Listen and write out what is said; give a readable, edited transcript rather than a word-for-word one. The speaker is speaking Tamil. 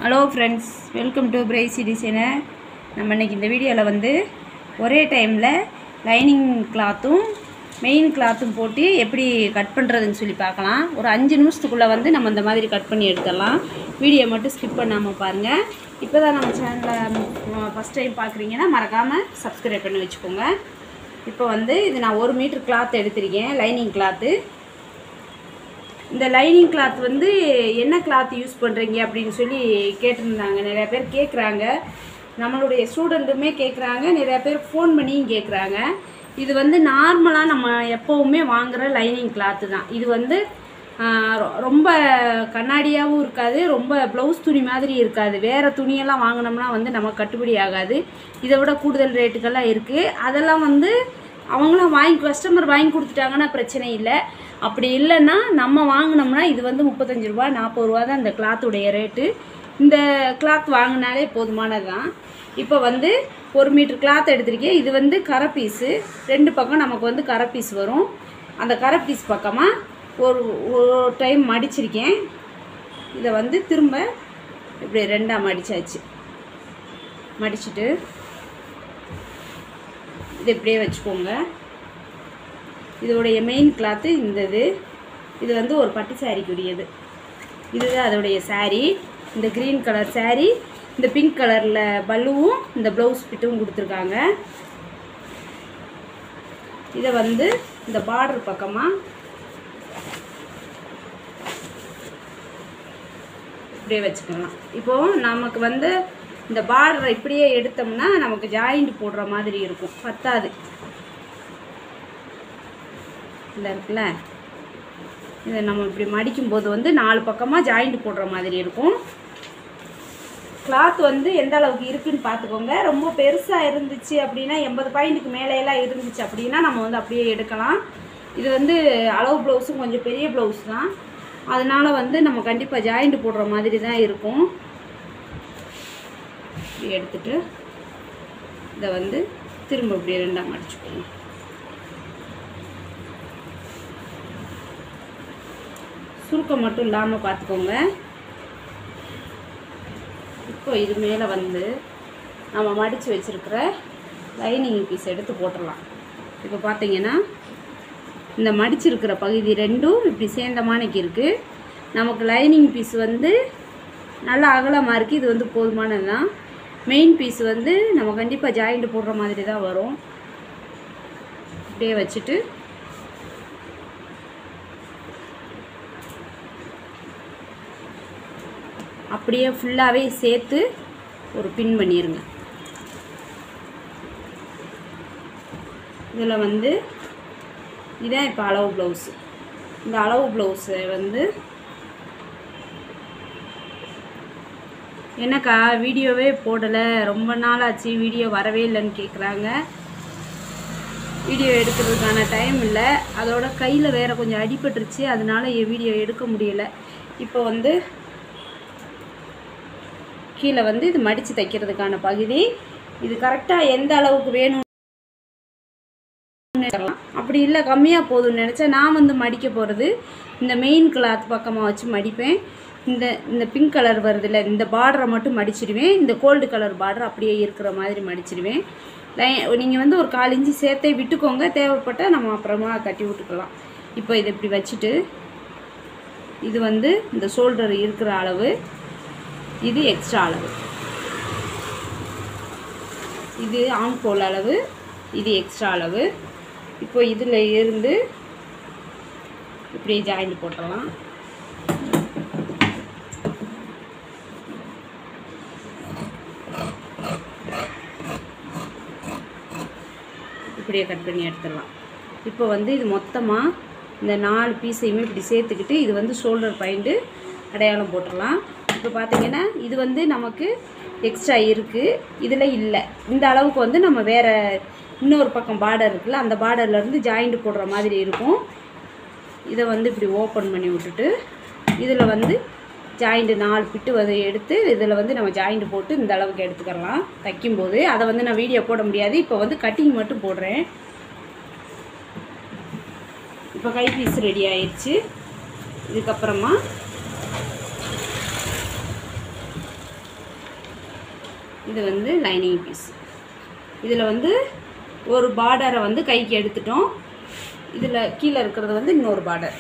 Hello friends, welcome to pricey designer. நம்ம இன்றைக்கி இந்த வீடியோவில் வந்து ஒரே டைமில் லைனிங் கிளாத்தும் மெயின் கிளாத்தும் போட்டு எப்படி கட் பண்ணுறதுன்னு சொல்லி பார்க்கலாம். ஒரு 5 நிமிஷத்துக்குள்ளே வந்து நம்ம இந்த மாதிரி கட் பண்ணி எடுத்துடலாம். வீடியோ மட்டும் ஸ்கிப் பண்ணாமல் பாருங்கள். இப்போ தான் நம்ம சேனலை ஃபஸ்ட் டைம் பார்க்குறீங்கன்னா மறக்காமல் சப்ஸ்கிரைப் பண்ணி வச்சுக்கோங்க. இப்போ வந்து இது நான் 1 மீட்டர் கிளாத் எடுத்திருக்கேன், லைனிங் கிளாத்து. இந்த லைனிங் கிளாத் வந்து என்ன கிளாத் யூஸ் பண்ணுறீங்க அப்படின்னு சொல்லி கேட்டிருந்தாங்க. நிறையா பேர் கேட்குறாங்க, நம்மளுடைய ஸ்டூடெண்ட்டுமே கேட்குறாங்க, நிறையா பேர் ஃபோன் பண்ணியும் கேட்குறாங்க. இது வந்து நார்மலாக நம்ம எப்போவுமே வாங்குகிற லைனிங் கிளாத்து தான். இது வந்து ரொம்ப கண்ணாடியாகவும் இருக்காது, ரொம்ப ப்ளவுஸ் துணி மாதிரி இருக்காது. வேறு துணியெல்லாம் வாங்கினோம்னா வந்து நமக்கு கட்டுப்படி ஆகாது. இதை விட கூடுதல் ரேட்டுக்கெல்லாம் இருக்குது. அதெல்லாம் வந்து அவங்களாம் கஸ்டமர் வாங்கி கொடுத்துட்டாங்கன்னா பிரச்சனை இல்லை. அப்படி இல்லைன்னா நம்ம வாங்கினோம்னா இது வந்து 35 ரூபா 40 ரூபா தான் இந்த கிளாத்துடைய ரேட்டு. இந்த கிளாத் வாங்கினாலே போதுமானது தான். இப்போ வந்து 1 மீட்டர் கிளாத் எடுத்திருக்கேன். இது வந்து கரை பீஸு, 2 பக்கம் நமக்கு வந்து கரை பீஸ் வரும். அந்த கரை பீஸ் பக்கமாக ஒரு டைம் மடிச்சிருக்கேன். இதை வந்து திரும்ப இப்படி 2ஆக மடித்தாச்சு. மடிச்சுட்டு இது இப்படியே வச்சுக்கோங்க. இதோடைய மெயின் கிளாத்து இது வந்து ஒரு பட்டு சாரிக்குரியது. இதுதான் அதோடைய சாரீ. இந்த க்ரீன் கலர் சாரீ, இந்த பிங்க் கலரில் பல்லுவும் இந்த ப்ளவுஸ் பிட்டும் கொடுத்துருக்காங்க. இதை வந்து இந்த பார்டர் பக்கமாக இப்படியே வச்சுக்கலாம். இப்போது நமக்கு வந்து இந்த பார்டரை இப்படியே எடுத்தோம்னா நமக்கு ஜாயிண்ட் போடுற மாதிரி இருக்கும், பத்தாது. இல்லை இருக்குல்ல, இதை நம்ம இப்படி மடிக்கும்போது வந்து 4 பக்கமாக ஜாயிண்ட் போடுற மாதிரி இருக்கும். கிளாத் வந்து எந்த அளவுக்கு இருக்குதுன்னு பார்த்துக்கோங்க. ரொம்ப பெருசாக இருந்துச்சு அப்படின்னா 80 பாயிண்ட்டுக்கு மேலேயெல்லாம் இருந்துச்சு அப்படின்னா நம்ம வந்து அப்படியே எடுக்கலாம். இது வந்து அளவு ப்ளவுஸும் கொஞ்சம் பெரிய ப்ளவுஸ் தான், அதனால் வந்து நம்ம கண்டிப்பாக ஜாயிண்ட் போடுற மாதிரி தான் இருக்கும். இப்படி எடுத்துட்டு இதை வந்து திரும்ப இப்படி 2ஆக மடிச்சுக்கணும். சுருக்கம் மட்டும் இல்லாமல் பார்த்துக்கோங்க. இப்போ இது மேலே வந்து நம்ம மடித்து வச்சுருக்கிற லைனிங் பீஸ் எடுத்து போட்டுடலாம். இப்போ பார்த்தீங்கன்னா இந்த மடிச்சிருக்கிற பகுதி 2ம் இப்படி சேர்ந்தமானைக்கு இருக்குது. நமக்கு லைனிங் பீஸ் வந்து நல்லா அகலமாக இருக்குது. இது வந்து போதுமானது தான். மெயின் பீஸ் வந்து நம்ம கண்டிப்பாக ஜாயிண்ட் போடுற மாதிரி தான் வரும். இப்படியே வச்சுட்டு அப்படியே ஃபுல்லாகவே சேர்த்து ஒரு பின் பண்ணிடுங்க. இதில் வந்து இதான் இப்போ அளவு ப்ளவுஸு. இந்த அளவு ப்ளவுஸை வந்து என்னக்கா வீடியோவே போடலை, ரொம்ப நாள் ஆச்சு, வீடியோ வரவே இல்லைன்னு கேட்குறாங்க. வீடியோ எடுக்கிறதுக்கான டைம் இல்லை, அதோட கையில் வேறு கொஞ்சம் அடிபட்டுருச்சு, அதனால் என் வீடியோ எடுக்க முடியலை. இப்போ வந்து கீழே வந்து இது மடித்து தைக்கிறதுக்கான பகுதி. இது கரெக்டாக எந்த அளவுக்கு வேணும் அப்படி இல்லை கம்மியாக போதும்னு நினச்சா நான் வந்து மடிக்க போகிறது இந்த மெயின் கிளாத் பக்கமாக வச்சு மடிப்பேன். இந்த பிங்க் கலர் வருதுல்ல, இந்த பார்டரை மட்டும் மடிச்சிடுவேன். இந்த கோல்டு கலர் பார்டர் அப்படியே இருக்கிற மாதிரி மடிச்சிடுவேன். நீங்கள் வந்து ஒரு 1/4 இன்ச்சு சேர்த்தே விட்டுக்கோங்க, தேவைப்பட்டால் நம்ம அப்புறமா கட்டி விட்டுக்கலாம். இப்போ இதை இப்படி வச்சுட்டு இது வந்து இந்த ஷோல்டர் இருக்கிற அளவு, இது எக்ஸ்ட்ரா அளவு, இது ஆம்கோல் அளவு, இது எக்ஸ்ட்ரா அளவு. இப்போ இதில் இருந்து இப்படியே ஜாயிண்ட் போட்டுடலாம். இப்படியே கட் பண்ணி எடுத்துடலாம். இப்போ வந்து இது மொத்தமாக இந்த 4 பீஸையுமே இப்படி சேர்த்துக்கிட்டு இது வந்து ஷோல்டர் பாயிண்ட்டு அடையாளம் போட்டுடலாம். இப்போ பார்த்தீங்கன்னா இது வந்து நமக்கு எக்ஸ்ட்ரா இருக்குது, இதில் இல்லை. இந்த அளவுக்கு வந்து நம்ம வேறு இன்னொரு பக்கம் பார்டர் இருக்குல்ல, அந்த பார்டர்லேருந்து ஜாயிண்ட் போடுற மாதிரி இருக்கும். இதை வந்து இப்படி ஓப்பன் பண்ணி விட்டுட்டு இதில் வந்து ஜாயிண்ட் 4 பிட்டு வந்து எடுத்து இதில் வந்து நம்ம ஜாயிண்ட் போட்டு இந்த அளவுக்கு எடுத்துக்கலாம் தைக்கும்போது. அதை வந்து நான் வீடியோ போட முடியாது, இப்போ வந்து கட்டிங் மட்டும் போடுறேன். இப்போ கை பீஸ் ரெடி ஆயிடுச்சு. இதுக்கப்புறமா இது வந்து லைனிங் பீஸ். இதில் வந்து ஒரு பார்டரை வந்து கைக்கு எடுத்துட்டோம். இதில் கீழே இருக்கிறது வந்து இன்னொரு பார்டர்.